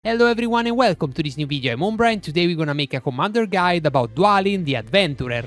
Hello everyone and welcome to this new video. I'm Umbra and today we're gonna make a commander guide about Dwalin the Adventurer.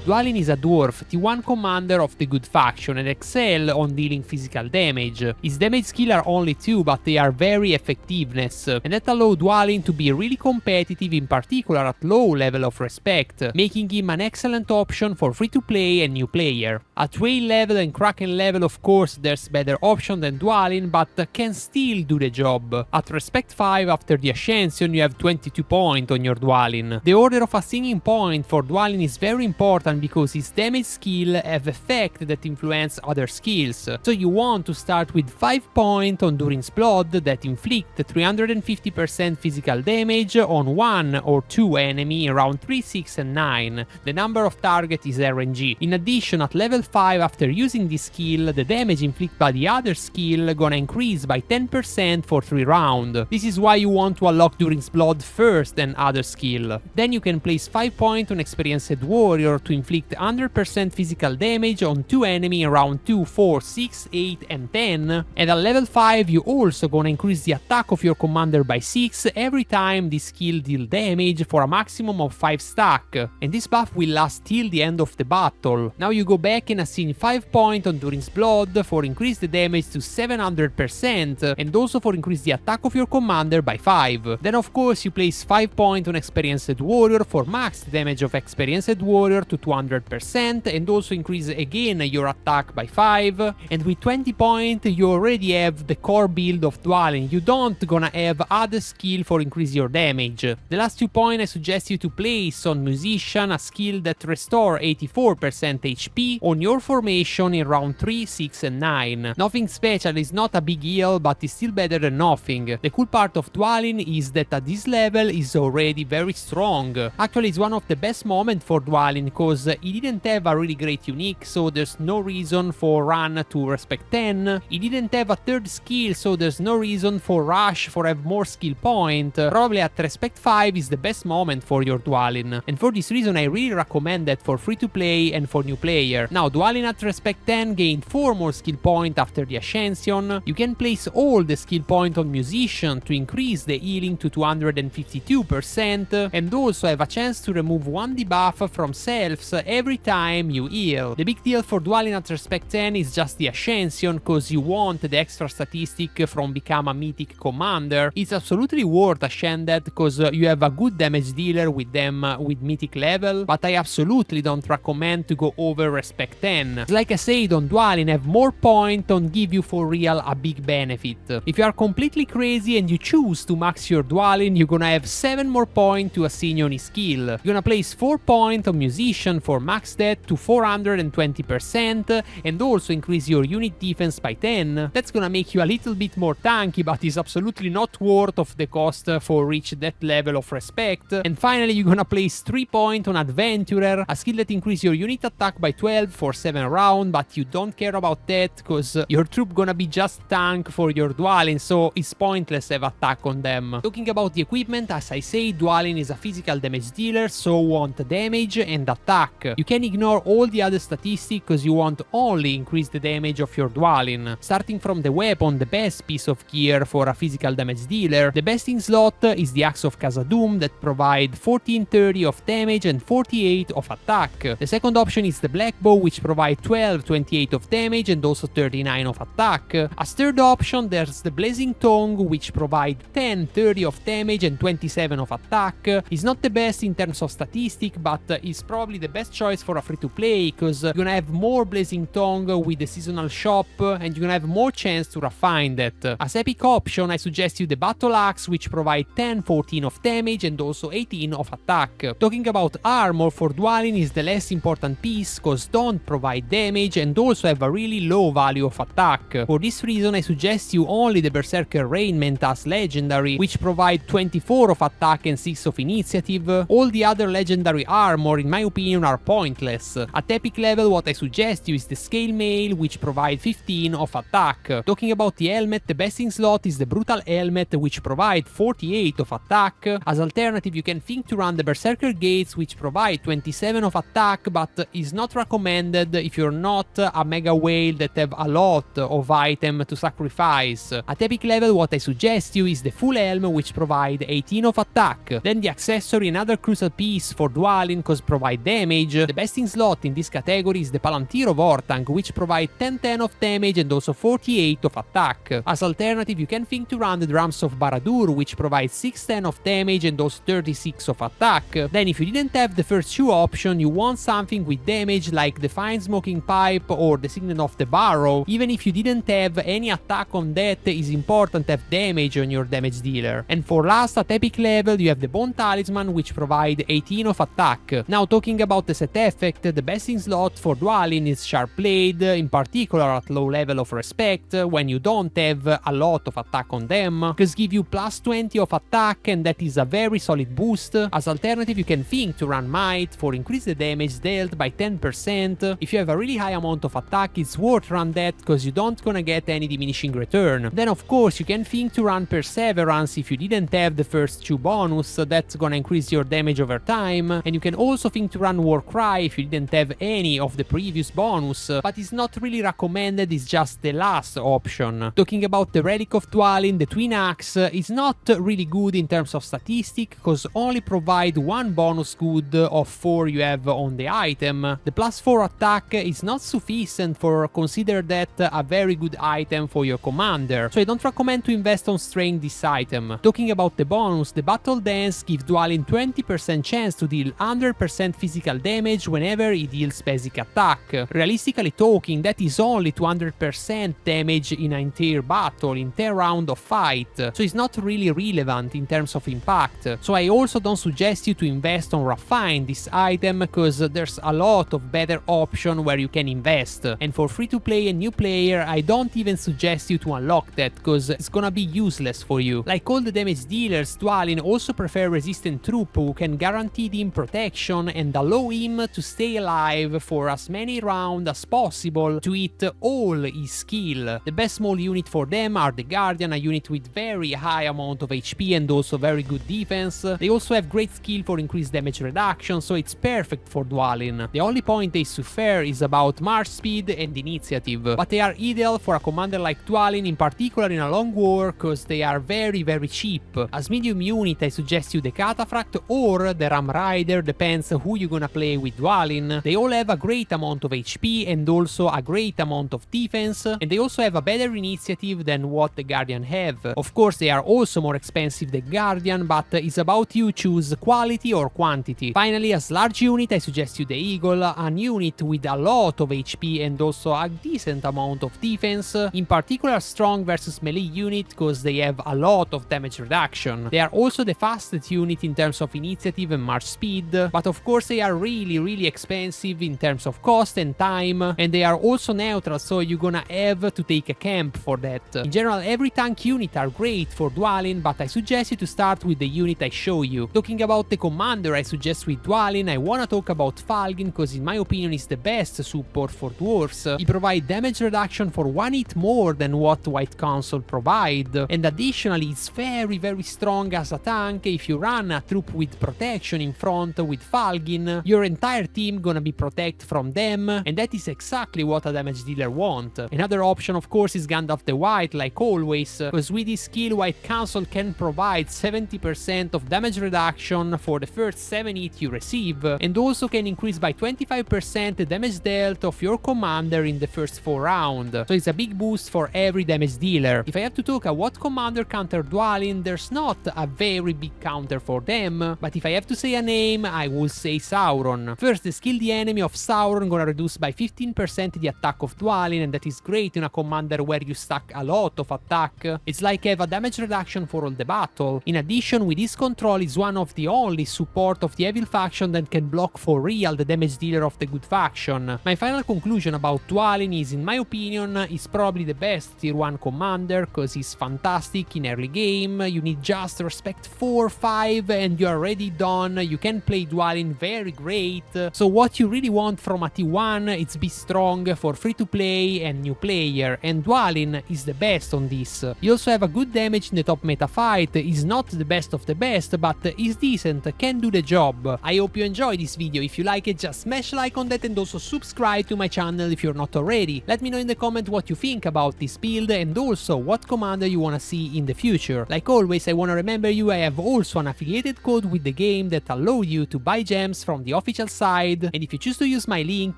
Dwalin is a dwarf, T1 commander of the good faction and excel on dealing physical damage. His damage skill are only 2 but they are very effectiveness, and that allow Dwalin to be really competitive, in particular at low level of respect, making him an excellent option for free to play and new player. At whale level and kraken level of course there's better option than Dwalin, but can still do the job. At respect 5 after the Ascension you have 22 points on your Dwalin. The order of ascending point for Dwalin is very important because his damage skill have effect that influence other skills. So you want to start with 5 points on Durin's Blood that inflict 350% physical damage on 1 or 2 enemy in round 3, 6 and 9. The number of target is RNG. In addition, at level 5 after using this skill, the damage inflicted by the other skill gonna increase by 10% for 3 rounds. This is why you want to unlock Durin's Blood first than other skill. Then you can place 5 points on Experienced Warrior to inflict 100% physical damage on 2 enemy in round 2, 4, 6, 8 and 10. And at level 5 you also gonna increase the attack of your commander by 6 every time this skill deal damage for a maximum of 5 stack. And this buff will last till the end of the battle. Now you go back and assign 5 points on Durin's Blood for increase the damage to 700% and also for increase the attack of your commander by 5. Then of course you place 5 points on Experienced Warrior for max damage of Experienced Warrior to 200% and also increase again your attack by 5. And with 20 points you already have the core build of Dwalin. You don't gonna have other skill for increase your damage. The last 2 points I suggest you to place on Musician, a skill that restore 84% HP on your formation in round 3, 6 and 9. Nothing special, is not a big heal but is still better than nothing. The cool part of Dwalin is that at this level is already very strong. Actually it's one of the best moments for Dwalin cause he didn't have a really great unique, so there's no reason for run to respect 10. He didn't have a third skill, so there's no reason for rush for have more skill point. Probably at respect 5 is the best moment for your Dwalin. And for this reason I really recommend that for free to play and for new player. Now Dwalin at respect 10 gained 4 more skill point after the Ascension. You can place all the skill point on Musician to increase the healing to 252% and also have a chance to remove 1 debuff from selves every time you heal. The big deal for Dwalin at respect 10 is just the Ascension cause you want the extra statistic from become a mythic commander. It's absolutely worth Ascended cause you have a good damage dealer with them with mythic level, but I absolutely don't recommend to go over respect 10. Like I said, on Dwalin have more point don't give you for real a big benefit. If you are completely crazy and you choose to max your Dwalin, you're gonna have 7 more points to assign on his skill. You're gonna place 4 points on Musician for max that to 420% and also increase your unit defense by 10. That's gonna make you a little bit more tanky, but is absolutely not worth of the cost for reach that level of respect. And finally you're gonna place 3 points on Adventurer, a skill that increase your unit attack by 12 for 7 rounds, but you don't care about that cause your troop gonna be just tank for your Dwalin, so it's pointless have attack on them. Talking about the equipment, as I say, Dwalin is a physical damage dealer, so want damage and attack. You can ignore all the other statistics cause you want only increase the damage of your Dwalin. Starting from the weapon, the best piece of gear for a physical damage dealer, the best in slot is the Axe of Khazad-dûm that provide 1430 of damage and 48 of attack. The second option is the Black Bow which provide 1228 of damage and also 39 of attack. As third option there's the Blazing Tongue which provide 1030 of damage and 27 of attack. It's not the best in terms of statistic but is probably the best choice for a free to play cause you're gonna have more Blazing Tongue with the seasonal shop and you're gonna have more chance to refine that. As epic option I suggest you the Battle Axe which provide 1014 of damage and also 18 of attack. Talking about armor, for Dwalin is the less important piece cause don't provide damage and also have a really low value of attack. For this reason I suggest you only the Berserker Raiment as legendary which provide 24 of attack and 6 of initiative. All the other legendary armor in my opinion options are pointless. At epic level, what I suggest you is the scale mail, which provide 15 of attack. Talking about the helmet, the best in slot is the brutal helmet, which provide 48 of attack. As alternative, you can think to run the berserker gates, which provide 27 of attack, but is not recommended if you're not a mega whale that have a lot of item to sacrifice. At epic level, what I suggest you is the full helm, which provide 18 of attack. Then the accessory, another crucial piece for Dwalin, cause provide damage. The best in slot in this category is the Palantir of Ortank, which provide 10 of damage and also 48 of attack. As alternative, you can think to run the drums of Baradur, which provide 610 of damage and also 36 of attack. Then if you didn't have the first two options, you want something with damage like the Fine Smoking Pipe or the Signet of the Barrow. Even if you didn't have any attack on that, it's important to have damage on your damage dealer. And for last, at epic level, you have the Bone Talisman, which provide 18 of attack. Now talking about the set effect, the best in slot for Dwalin is Sharp Blade, in particular at low level of respect, when you don't have a lot of attack on them, cause give you plus 20 of attack, and that is a very solid boost. As alternative, you can think to run Might for increase the damage dealt by 10%. If you have a really high amount of attack, it's worth run that cause you don't gonna get any diminishing return. Then of course you can think to run Perseverance if you didn't have the first two bonus, that's gonna increase your damage over time, and you can also think to run Warcry if you didn't have any of the previous bonus, but it's not really recommended, it's just the last option. Talking about the Relic of Dwalin, the Twin Axe is not really good in terms of statistic, cause only provide one bonus good of 4 you have on the item. The plus 4 attack is not sufficient for consider that a very good item for your commander, so I don't recommend to invest on straying this item. Talking about the bonus, the Battle Dance gives Dwalin 20% chance to deal 100% physical damage whenever he deals basic attack. Realistically talking, that is only 200% damage in an entire battle, in 10 round of fight, so it's not really relevant in terms of impact. So I also don't suggest you to invest on Refine this item, because there's a lot of better option where you can invest. And for free to play and new player, I don't even suggest you to unlock that, because it's gonna be useless for you. Like all the damage dealers, Dwalin also prefer resistant troop who can guarantee him protection and allow him to stay alive for as many rounds as possible to hit all his skill. The best small unit for them are the Guardian, a unit with very high amount of HP and also very good defense. They also have great skill for increased damage reduction, so it's perfect for Dwalin. The only point they suffer is about march speed and initiative, but they are ideal for a commander like Dwalin, in particular in a long war, cause they are very cheap. As medium unit, I suggest you the Cataphract or the Ram Rider, depends who you're gonna play with Dwalin. They all have a great amount of HP and also a great amount of defense, and they also have a better initiative than what the Guardian have. Of course, they are also more expensive than Guardian, but it's about you choose quality or quantity. Finally, as large unit, I suggest you the Eagle, an unit with a lot of HP and also a decent amount of defense, in particular strong versus melee unit, cause they have a lot of damage reduction. They are also the fastest unit in terms of initiative and march speed, but of course they are really expensive in terms of cost and time, and they are also neutral, so you're gonna have to take a camp for that. In general, every tank unit are great for Dwalin, but I suggest you to start with the unit I show you. Talking about the commander I suggest with Dwalin, I wanna talk about Falgin, cause in my opinion is the best support for dwarves. He provides damage reduction for 1 hit more than what White Council provide, and additionally it's very strong as a tank. If you run a troop with protection in front with Falgin, your entire team gonna be protected from them, and that is exactly what a damage dealer want. Another option of course is Gandalf the White, like always, cause with this skill White Council can provide 70% of damage reduction for the first 7 hits you receive, and also can increase by 25% the damage dealt of your commander in the first 4 rounds, so it's a big boost for every damage dealer. If I have to talk about what commander counter Dwalin, there's not a very big counter for them, but if I have to say a name, I will say Sauron. First, the skill the enemy of Sauron gonna reduce by 15% the attack of Dwalin, and that is great in a commander where you stack a lot of attack. It's like have a damage reduction for all the battle. In addition, with this control is one of the only support of the evil faction that can block for real the damage dealer of the good faction. My final conclusion about Dwalin is, in my opinion, he's probably the best tier 1 commander, cause he's fantastic in early game. You need just respect 4-5 and you're already done. You can play Dwalin very great rate. So what you really want from a T1 is be strong for free to play and new player, and Dwalin is the best on this. You also have a good damage in the top meta fight, is not the best of the best, but is decent, can do the job. I hope you enjoyed this video. If you like it, just smash like on that and also subscribe to my channel if you're not already. Let me know in the comment what you think about this build and also what commander you wanna see in the future. Like always, I wanna remember you, I have also an affiliated code with the game that allow you to buy gems from the official side, and if you choose to use my link,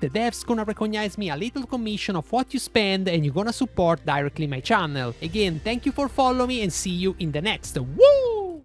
the devs gonna recognize me a little commission of what you spend and you're gonna support directly my channel. Again, thank you for following me and see you in the next. Woo!